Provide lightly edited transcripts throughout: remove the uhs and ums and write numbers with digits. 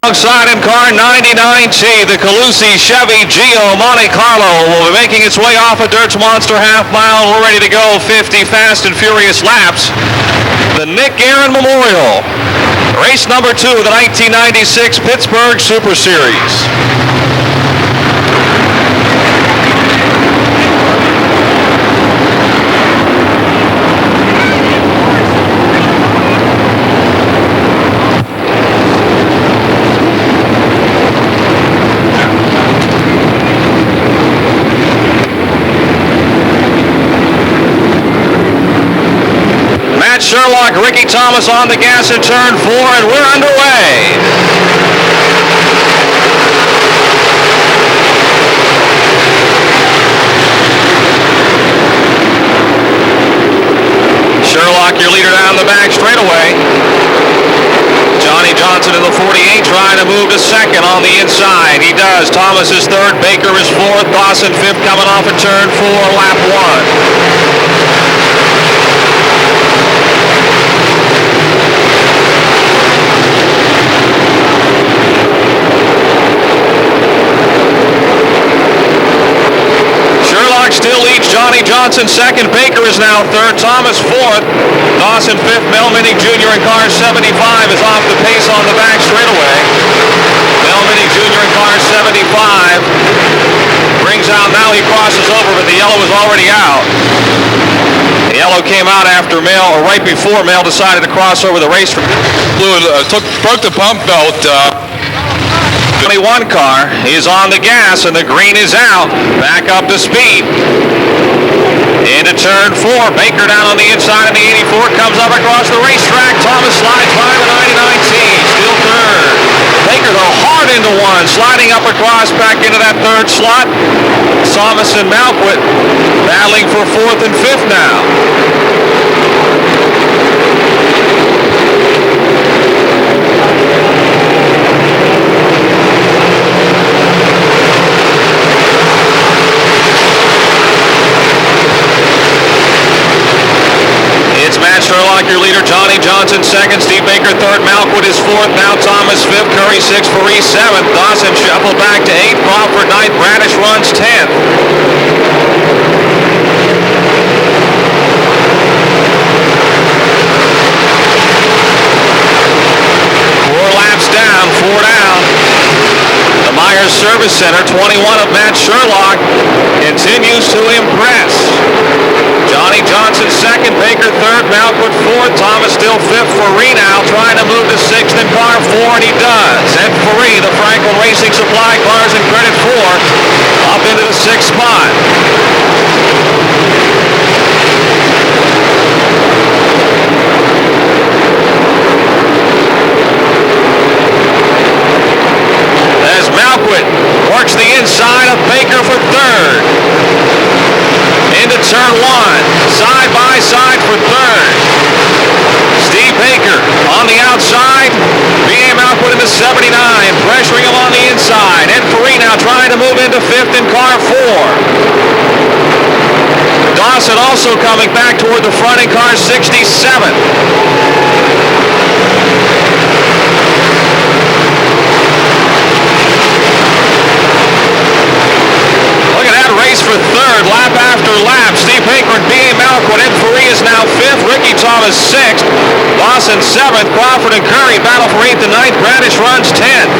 Alongside him, car 99T, the Calusi Chevy Geo Monte Carlo will be making its way off a Dirt's Monster half mile. We're ready to go 50 fast and furious laps. The Nick Aaron Memorial, race number 2 of the 1996 Pittsburgh Super Series. Sherlock, Ricky Thomas on the gas in turn 4, and we're underway. Sherlock, your leader down the back straightaway. Johnny Johnson in the 48 trying to move to second on the inside. He does. Thomas is third. Baker is fourth. Dawson fifth coming off of turn 4, lap 1. Still leads Johnny Johnson second. Baker is now third. Thomas fourth. Dawson fifth. Mel Minnick Jr. in car 75 is off the pace on the back straightaway. Mel Minnick Jr. in car 75 brings out, now he crosses over, but the yellow is already out. The yellow came out after Mel, or right before Mel decided to cross over the race. Broke the pump belt. 21 car is on the gas, and the green is out. Back up to speed. Into turn 4. Baker down on the inside of the 84. Comes up across the racetrack. Thomas slides by the 99T. Still third. Baker though hard into one. Sliding up across back into that third slot. Thomas and Malquit battling for 4th and 5th now. Sherlock, your leader, Johnny Johnson second, Steve Baker third, Malquit is fourth, now Thomas fifth, Curry sixth, Faris seventh, Dawson shuffled back to eighth, Crawford ninth, Bradish runs 10th. Four down. The Myers Service Center, 21 of Matt Sherlock, continues to impress. Johnny Johnson second, Baker third, Malquit fourth, Thomas still fifth. Faree now trying to move to sixth in car 4, and he does. Ed Faree, the Franklin Racing Supply cars in credit 4, up into the 6th spot. As Malquit works the inside of Baker for third. Into turn 1, side by side for third. Steve Baker on the outside. B.A. Malquit into 79, pressuring him on the inside. Ed Faree now trying to move into 5th in car 4. Dawson also coming back toward the front in car 67. Race for third, lap after lap. Steve Baker and B.A. Malquit. Ed Faree is now 5th. Ricky Thomas 6th. Dawson 7th. Crawford and Curry battle for 8th and 9th. Bradish runs 10th.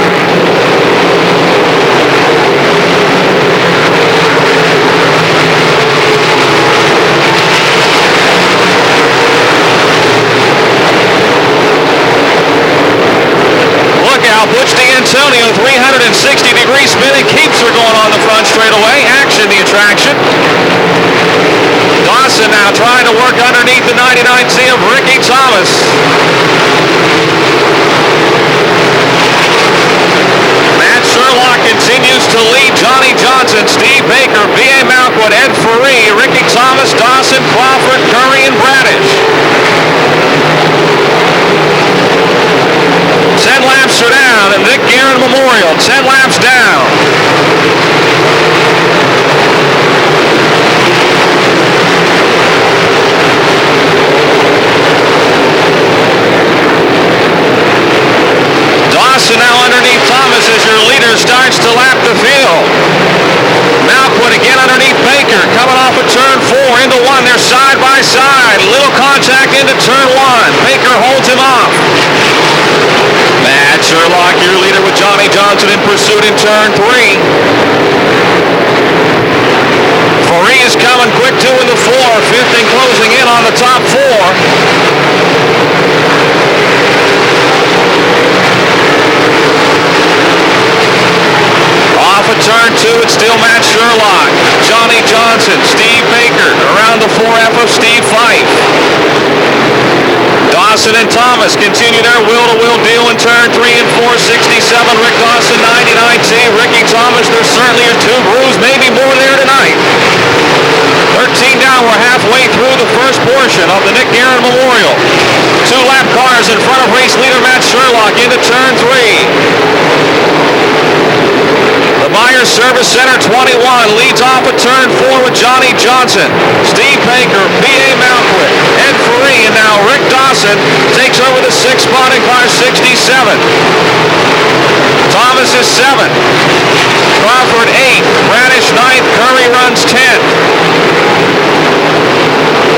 Butch D'Antonio, 360-degree spinning, keeps her going on the front straightaway. Action, the attraction. Dawson now trying to work underneath the 99C of Ricky Thomas. Matt Sherlock continues to lead Johnny Johnson, Steve Baker, B.A. Malquit, Ed Faree, Ricky Thomas, Dawson, Crawford, Curry, and Bradish. 10 laps are down, and Nick Aaron Memorial, 10 laps down. Dawson now underneath into turn one. Baker holds him off. Matt Sherlock, your leader, with Johnny Johnson in pursuit in turn three. Faree is coming quick two in the four. Fifth and closing in on the top four. Off of turn two, it's still Matt Sherlock, Johnny Johnson, Steve Baker, around the 4F of Steve Fife. Dawson and Thomas continue their wheel-to-wheel deal in turn 3 and 467. Rick Dawson, 99T. Ricky Thomas, there certainly are two grooves, maybe more there tonight. 13 down, we're halfway through the first portion of the Nick Guerin Memorial. Two lap cars in front of race leader Matt Sherlock into turn 3. The Myers Service Center 21 leads off at turn 4 with Johnny Johnson, Steve Baker, B.A. Malquit, Ed Faree, and now Rick Dawson takes over the sixth spot in car 67. Thomas is 7th, Crawford 8th, Radish 9th, Curry runs 10th.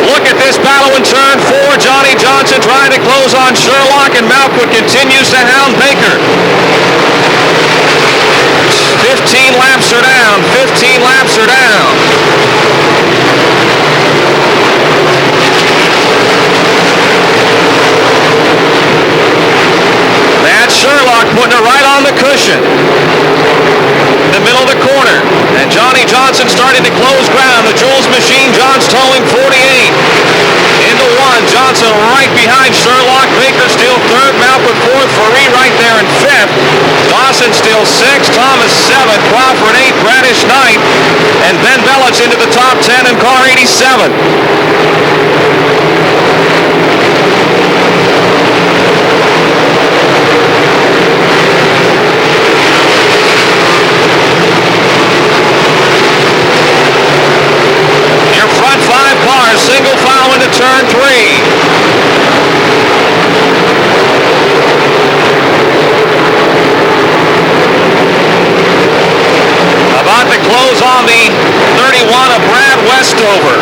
Look at this battle in turn 4. Johnny Johnson trying to close on Sherlock, and Malquit continues to hound Baker. 15 laps are down. 15 laps are down. Matt Sherlock putting it right on the cushion in the middle of the corner. And Johnny Johnson starting to close ground. The Jules Machine, John's towing 48. Into one. Johnson right behind Sherlock. Baker still third. Malquit fourth. Faree right there in fifth. Dawson still sixth. Thomas seventh. Crawford eighth. Radish ninth. And Ben Bellich into the top 10 in car 87. Single foul into turn 3. About to close on the 31 of Brad Westover.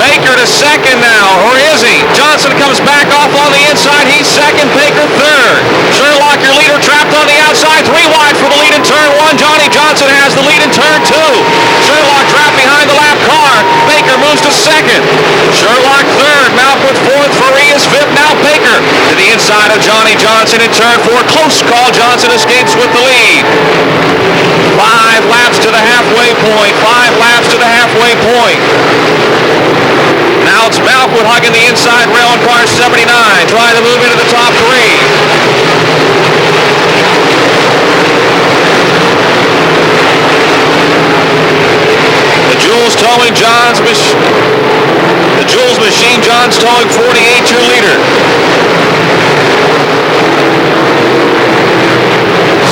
Baker to second now, or is he? Johnson comes back off on the inside. He's second, Baker third. Sherlock, your leader, trapped on the outside. 3 wide for the lead in turn 1. Johnny Johnson has the lead in turn 2. Sherlock trapped behind the lap car. Baker moves to second. Sherlock third. Malquit fourth. Faree is fifth. Now Baker to the inside of Johnny Johnson in turn 4. Close call. Johnson escapes with the lead. 5 laps to the halfway point. 5 laps to the halfway point. Now it's Malquit hugging the inside rail in car 79, trying to move into the top 3. The Jules towing the Jules Machine, John's towing 48, your leader.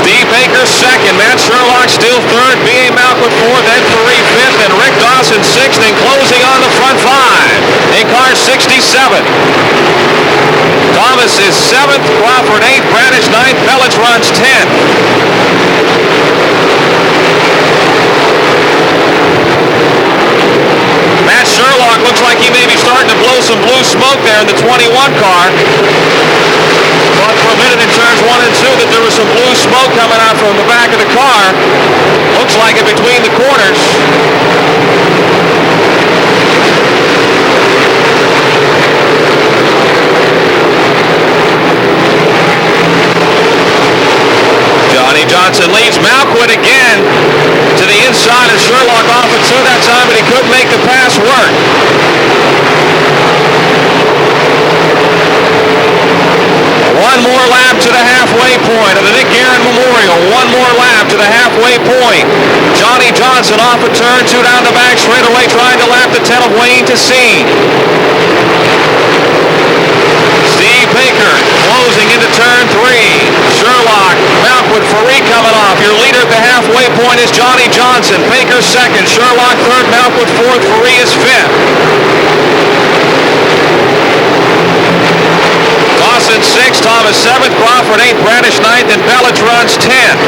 Steve Baker second, Matt Sherlock still third, B.A. Malquit fourth, Ed Faree fifth, and Rick Dawson sixth, and closing on the front 5 in car 67. Thomas is 7th, Crawford 8th, Radish 9th, Bellich runs 10th. Matt Sherlock looks like he may be starting to blow some blue smoke there in the 21 car. Thought for a minute in turns 1 and 2 that there was some blue smoke coming out from the back of the car. Looks like it between the corners. Johnny Johnson leads Malquit again to the inside of Sherlock off of 2 that time, but he couldn't make the pass work. One more lap to the halfway point of the Nick Guerin Memorial. One more lap to the halfway point. Johnny Johnson off of turn 2 down the back straightaway, trying to lap the 10 of Wayne to see. Steve Baker closing into turn 3. Sherlock, Malquit, Faree coming off. Your leader at the halfway point is Johnny Johnson. Baker second, Sherlock third, Malquit fourth, Faree is fifth. Dawson 6th, Thomas 7th, Crawford 8th, Bradish 9th, and Bellich runs 10th.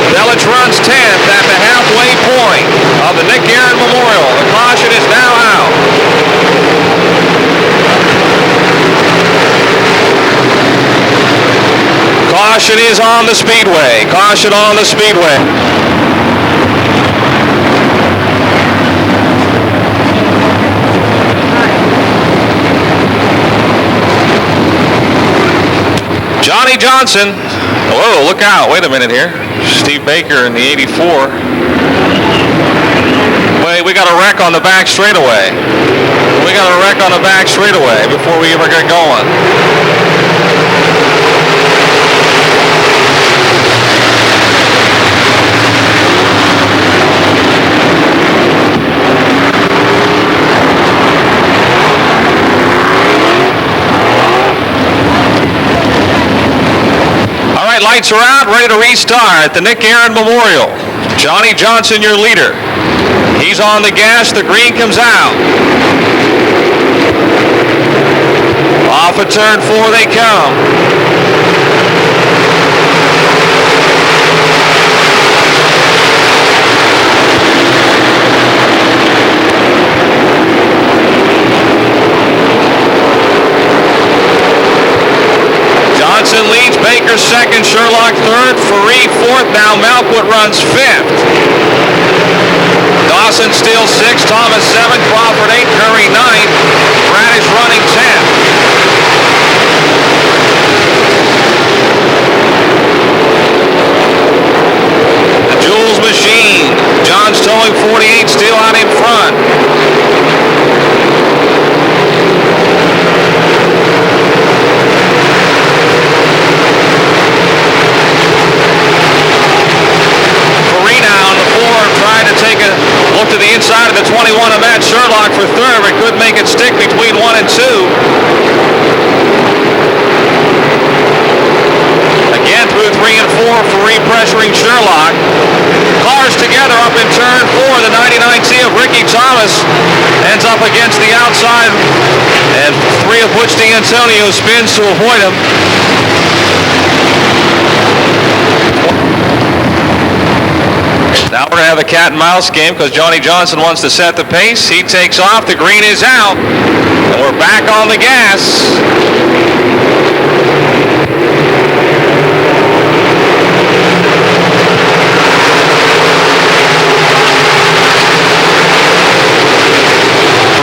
Bellich runs 10th at the halfway point of the Nick Aaron Memorial. The caution is now out. Caution is on the speedway. Caution on the speedway. Johnny Johnson. Whoa, look out. Wait a minute here. Steve Baker in the 84. Wait, we got a wreck on the back straightaway. We got a wreck on the back straightaway before we ever get going. Lights are out, ready to restart the Nick Aaron Memorial. Johnny Johnson, your leader. He's on the gas, the green comes out. Off of turn 4 they come. Johnson leads, Baker second, Sherlock third, Faree fourth, now Malquit runs fifth. Dawson still sixth, Thomas seventh, Crawford eighth, Curry ninth, Bradish running 10th. The Jules machine, John's towing 48, still out in front. Look to the inside of the 21 of Matt Sherlock for third, but couldn't make it stick between 1 and 2. Again through 3 and 4 for repressuring Sherlock. Cars together up in turn 4. The 99C of Ricky Thomas ends up against the outside, and 3 of Butch D'Antonio spins to avoid him. Now we're going to have a cat and mouse game because Johnny Johnson wants to set the pace. He takes off. The green is out. And we're back on the gas.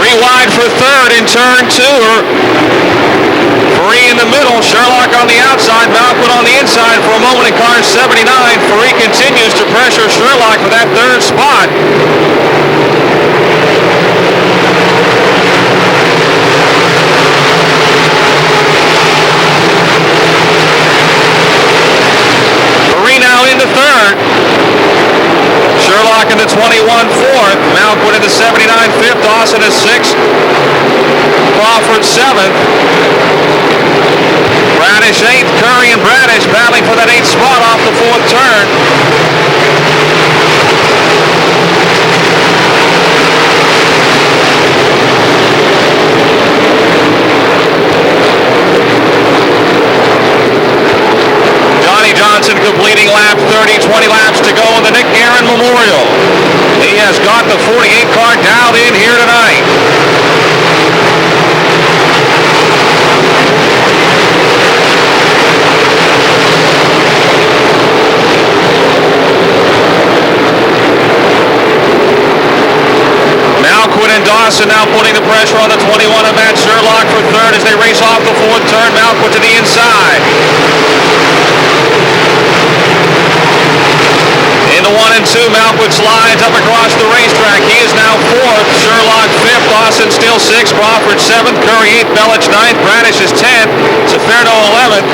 Three wide for third in turn 2. Faree in the middle, Sherlock on the outside, Malquit on the inside for a moment in car 79. Faree continues to pressure Sherlock for that third spot. Faree now into third. Sherlock in the 21 fourth, Malquit in the 79 fifth, Dawson is sixth, Crawford 7th, Bradish 8th, Curry and Bradish battling for that 8th spot off the 4th turn. Johnny Johnson completing lap 30, 20 laps to go in the Nick Aaron Memorial. He has got the 48 car dialed in here tonight. Malquit and Dawson now putting the pressure on the 21 of Matt Sherlock for third as they race off the 4th turn. Malquit to the inside. In the 1 and 2, Malquit slides up across the racetrack. He is now 4th. Sherlock 5th. Dawson still 6th. Crawford 7th. Curry 8th. Bellich 9th. Bradish is 10th. Saferno 11th.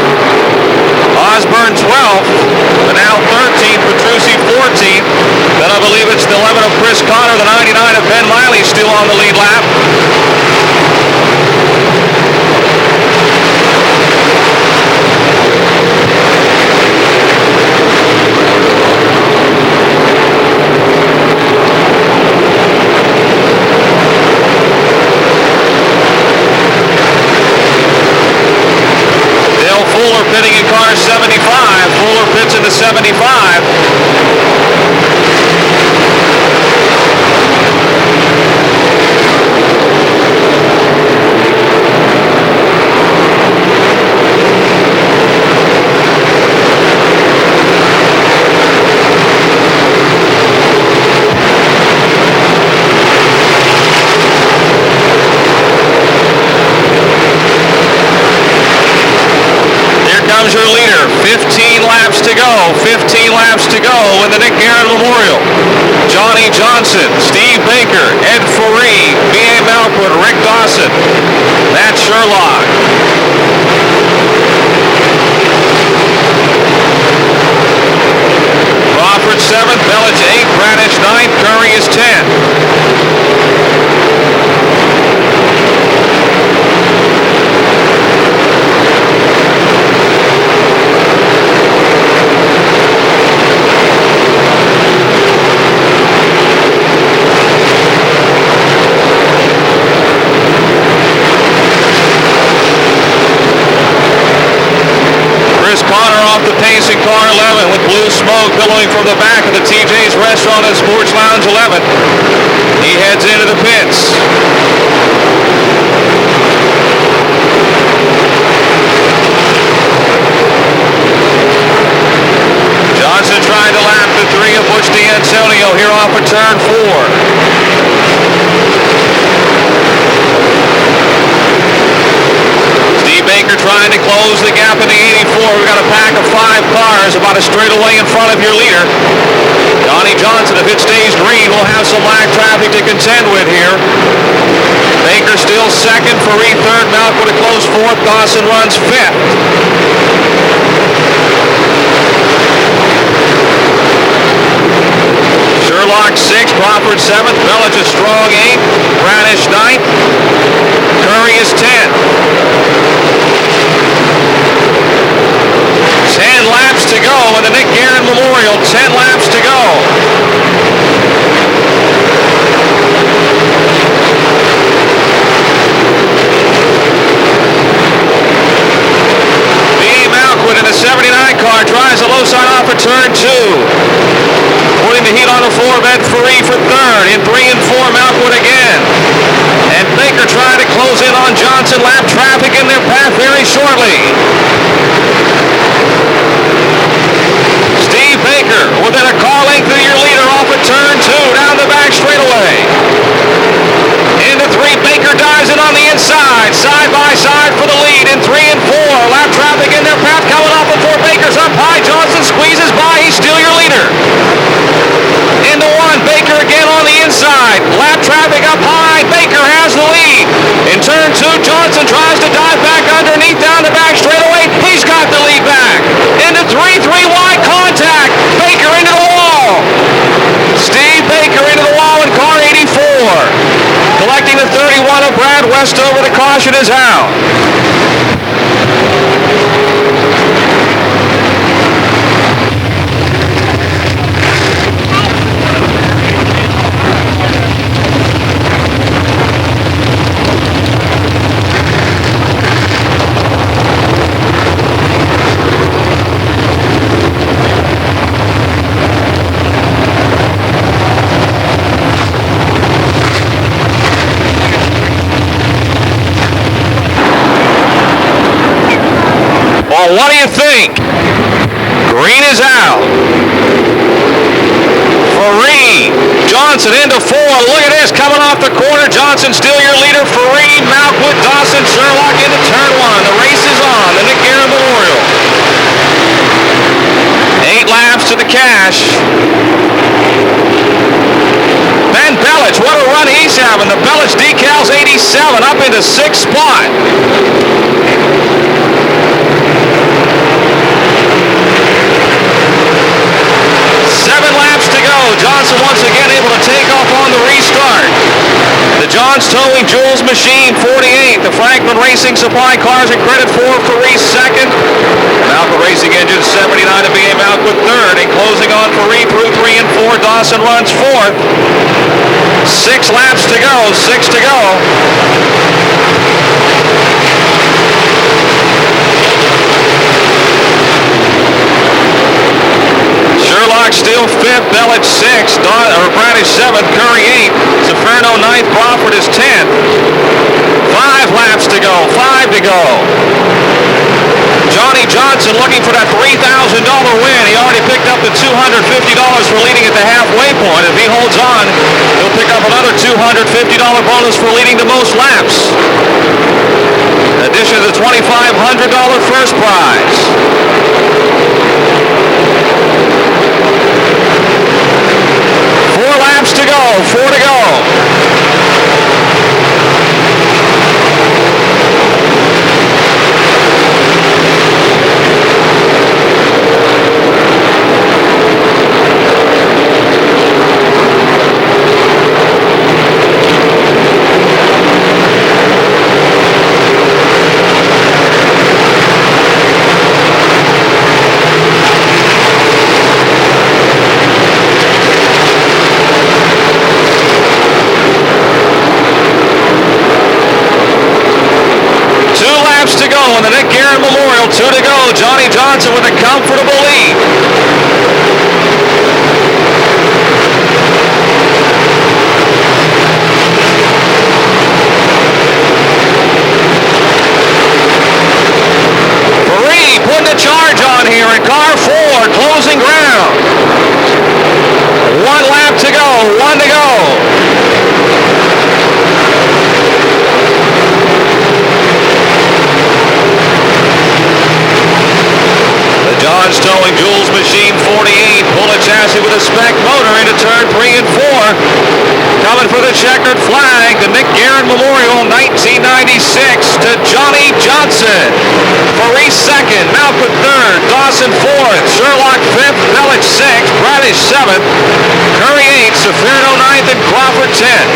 Osborne 12th. And now 13th. Petrucci 14th. Then I believe it's the 11 of Chris Connor. The 99 of Ben Miley still on the lead lap. to go. 15 laps to go in the Nick Guerin Memorial. Johnny Johnson, Steve Baker, Ed Faree, B.A. Malkwood, Rick Dawson, Matt Sherlock. Crawford 7th, Bellich 8th, Bradish 9th, Curry is 10th. Chris Connor off the pace in car 11 with blue smoke billowing from the back of the TJ's Restaurant and Sports Lounge 11. He heads into the pits. Johnson trying to lap the 3 of Butch D'Antonio here off of turn 4. Steve Baker trying to close the gap in the 84. We've got a pack of 5 cars about a straightaway in front of your leader. Johnny Johnson, if it stays green, will have some lag traffic to contend with here. Baker still second, Faree third, Malkwood a close fourth, Dawson runs 5th. Sherlock 6th, Crawford 7th, Bellich a strong 8th, Bradish 9th, Curry is 10th. 10 laps to go in the Nick Guerin Memorial. 10 laps to go. B.A. Malkwood in the 79 car drives a low side off of turn 2. Putting the heat on the 4 of Ed Faree for third. In 3 and 4, Malkwood again. And Baker trying to close in on Johnson. Lap traffic in their path very shortly. Steve Baker within a car length of your leader off of turn 2 down the back straightaway. Into 3, Baker dives in on the inside, side by side for the lead in 3 and 4. Lap traffic in their path coming off before Baker's up high. Johnson squeezes by, he's still your leader. Into 1, Baker again on the inside. Lap traffic up high, Baker has the lead. In turn 2, Johnson tries to dive back underneath down the back straightaway. He's got the lead back. Into 3 wide contact. Baker into the wall. Steve Baker into the wall in car 84. Collecting the 31 of Brad Westover. The caution is out. Well, what do you think? Green is out. Faree, Johnson into 4. Look at this, coming off the corner. Johnson still your leader. Faree, Malkwood, Dawson, Sherlock into turn 1. The race is on. The Nick Guerin Memorial. 8 laps to the cash. Ben Bellich, what a run he's having. The Bellich decals 87 up into 6th spot. 7 laps to go. Johnson once again able to take off on the restart. The Johns Towing Jules Machine 48. The Franklin Racing Supply Cars and Credit 4 Faree second. Malkwood Racing Engine 79 to B.A. Malkwood third. And closing on Faree through 3 and 4. Dawson runs 4th. 6 laps to go. 6 to go. Sherlock still 5th, Bellich 6th, Bradish 7th, Curry 8th, Zaferno 9th, Crawford is 10th. 5 laps to go, 5 to go. Johnny Johnson looking for that $3,000 win. He already picked up the $250 for leading at the halfway point. If he holds on, he'll pick up another $250 bonus for leading the most laps. In addition to the $2,500 first prize. 2 to go. Johnny Johnson with a comfortable lead. Putting a charge on here in car 4, closing ground. 1 lap to go, 1 to go. The Dodge towing Jules Machine 48, bullet chassis with a spec motor into turn 3 and 4. Coming for the checkered flag, the Nick Guerin Memorial 1996 to Johnny Johnson. Maurice second, Malcolm third, Dawson fourth, Sherlock fifth, Bellich sixth, Bradish seventh, Curry eighth, Safirno ninth, and Crawford 10th.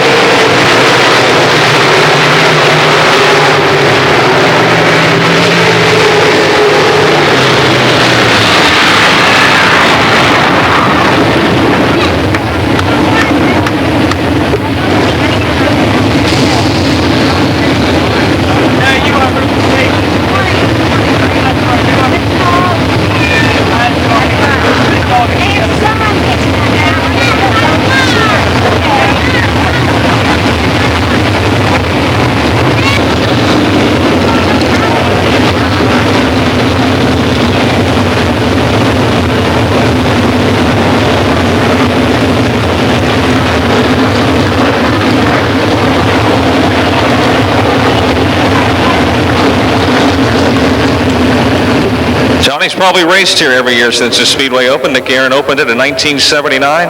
Johnny's probably raced here every year since the Speedway opened. Nick Guerin opened it in 1979.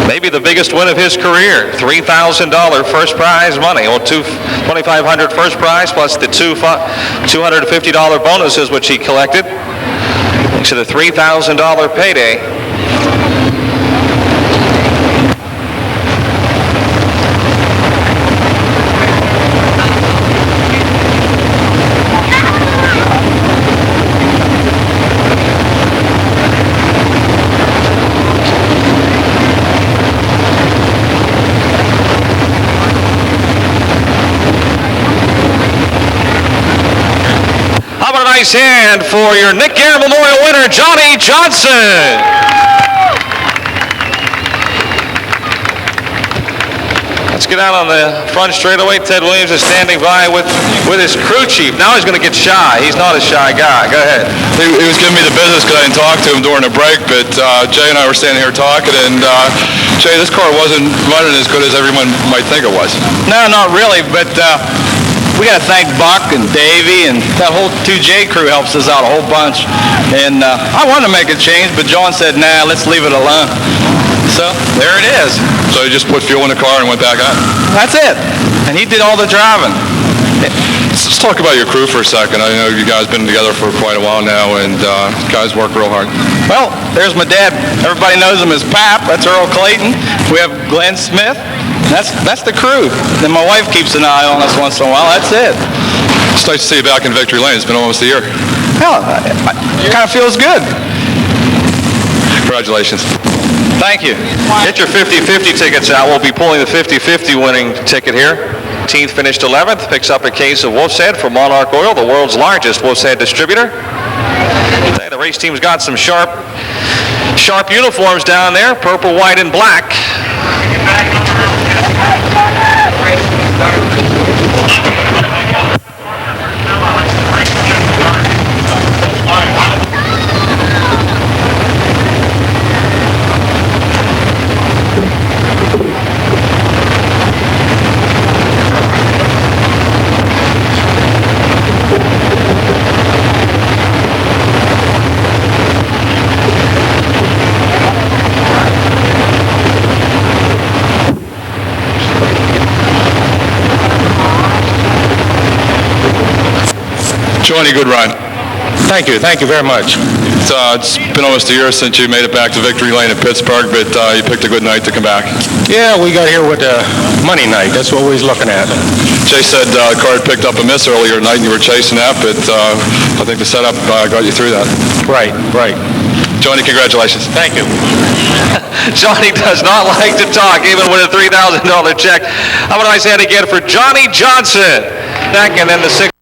Maybe the biggest win of his career. $3,000 first prize money, or $2,500 first prize plus the $250 bonuses which he collected. To the $3,000 payday. Nice hand for your Nick Guerin Memorial winner, Johnny Johnson. Let's get out on the front straightaway. Ted Williams is standing by with his crew chief. Now he's going to get shy. He's not a shy guy. Go ahead. He was giving me the business because I didn't talk to him during the break, but Jay and I were standing here talking, and Jay, this car wasn't running as good as everyone might think it was. No, not really, but we got to thank Buck and Davey, and that whole 2J crew helps us out a whole bunch. And I wanted to make a change, but John said, nah, let's leave it alone. So there it is. So you just put fuel in the car and went back on? That's it. And he did all the driving. Let's talk about your crew for a second. I know you guys been together for quite a while now, and guys work real hard. Well, there's my dad. Everybody knows him as Pap. That's Earl Clayton. We have Glenn Smith. That's the crew. Then my wife keeps an eye on us once in a while. That's it. It's nice to see you back in Victory Lane. It's been almost a year. Hell, it kind of feels good. Congratulations. Thank you. Get your 50-50 tickets out. We'll be pulling the 50-50 winning ticket here. 18th finished 11th. Picks up a case of Wolf's Head from Monarch Oil, the world's largest Wolf's Head distributor. The race team's got some sharp uniforms down there, purple, white, and black. Johnny, good run. Thank you very much. It's been almost a year since you made it back to Victory Lane at Pittsburgh, but you picked a good night to come back. Yeah, we got here with money night. That's what we was looking at. Jay said the car had picked up a miss earlier tonight and you were chasing that, but I think the setup got you through that. Right. Johnny, congratulations. Thank you. Johnny does not like to talk, even with a $3,000 check. How about I say it again for Johnny Johnson? Second, and the sixth.